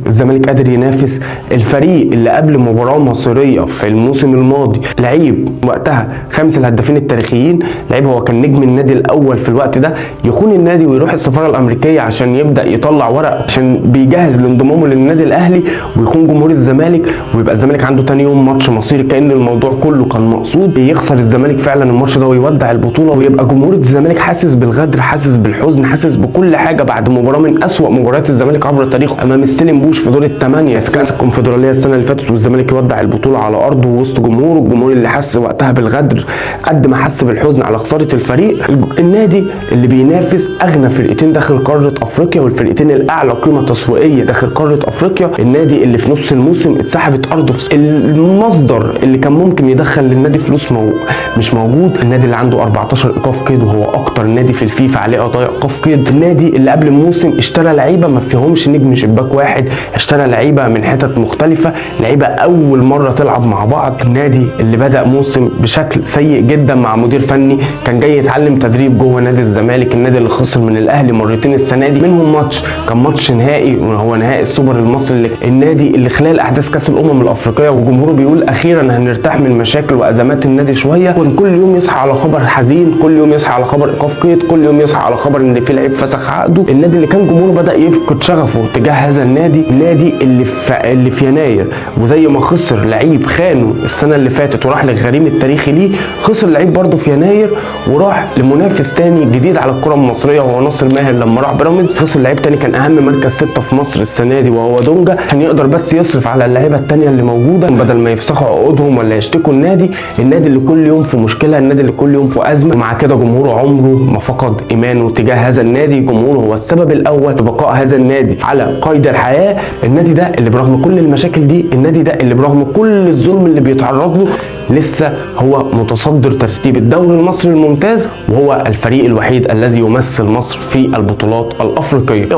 الزمالك قادر ينافس الفريق اللي قبل مباراة مصيرية في الموسم الماضي لعيب وقتها خامس الهدافين التاريخيين، لعيب هو كان نجم النادي الاول في الوقت ده، يخون النادي ويروح السفارة الامريكية عشان يبدأ يطلع ورق عشان بيجهز لانضمامه للنادي الاهلي، ويخون جمهور الزمالك، ويبقى الزمالك عنده تاني يوم ماتش مصيري كأن الموضوع كله كان مقصود، يخسر الزمالك فعلا الماتش ده ويودع البطولة، ويبقى جمهور الزمالك حاسس بالغدر، حاسس بالحزن، حاسس بكل حاجة بعد مباراة من أسوأ مباريات الزمالك عبر تاريخه امام ستيلن بوش في دور الثمانية كاس الكونفدرالية السنة اللي فاتت، والزمالك يودع البطولة على أرضه وسط جمهوره، الجمهور اللي حس وقتها بالغدر قد ما حس بالحزن على خسارة الفريق. النادي اللي بينافس أغنى فرقتين داخل قارة أفريقيا والفرقتين الأعلى قيمة تسويقية داخل قارة أفريقيا، النادي اللي في نص الموسم اتسحبت أرضه في المصدر اللي كان ممكن يدخل للنادي فلوس مش موجود، النادي اللي عنده 14 إيقاف قيد وهو أكتر نادي في الفيفا عليه قضايا إيقاف قيد، النادي اللي قبل الموسم اشترى لعيبة ما فيهمش نجم شباك واحد، اشترى لعيبة من حتت مختلفة، لعيبة أول مرة تلعب مع بعض، النادي اللي بدأ موسم بشكل سيء جدا مع مدير فني كان جاي يتعلم تدريب جوه نادي الزمالك، النادي اللي خسر من الأهلي مرتين السنة دي، منهم ماتش كان ماتش نهائي وهو نهائي السوبر المصري، النادي اللي خلال أحداث كأس الأمم الأفريقية وجمهوره بيقول أخيرا هنرتاح من مشاكل وأزمات النادي شوية، كل يوم يصحى على خبر حزين، كل يوم يصحى على خبر إيقاف قيد، كل يوم يصحى على خبر إن في لعيب فسخ عقده، النادي اللي كان جمهوره بدأ يفقد شغفه تجاه هذا النادي، النادي اللي في يناير وزي ما خسر لعيب خانه السنه اللي فاتت وراح للغريم التاريخي ليه، خسر لعيب برضه في يناير وراح لمنافس تاني جديد على الكره المصريه وهو ناصر ماهر لما راح بيراميدز، خسر لعيب تاني كان اهم مركز 6 في مصر السنه دي وهو دونجا عشان يقدر بس يصرف على اللعيبه التانيه اللي موجوده بدل ما يفسخوا عقودهم ولا يشتكوا النادي اللي كل يوم في مشكله، النادي اللي كل يوم في ازمه، ومع كده جمهوره عمره ما فقد ايمانه تجاه هذا النادي، جمهوره هو السبب الاول لبقاء هذا النادي على قيد الحياه، النادي ده اللي برغم كل المشاكل دي، النادي ده اللي برغم كل الظلم اللي بيتعرض له لسه هو متصدر ترتيب الدوري المصري الممتاز، وهو الفريق الوحيد الذي يمثل مصر في البطولات الافريقيه.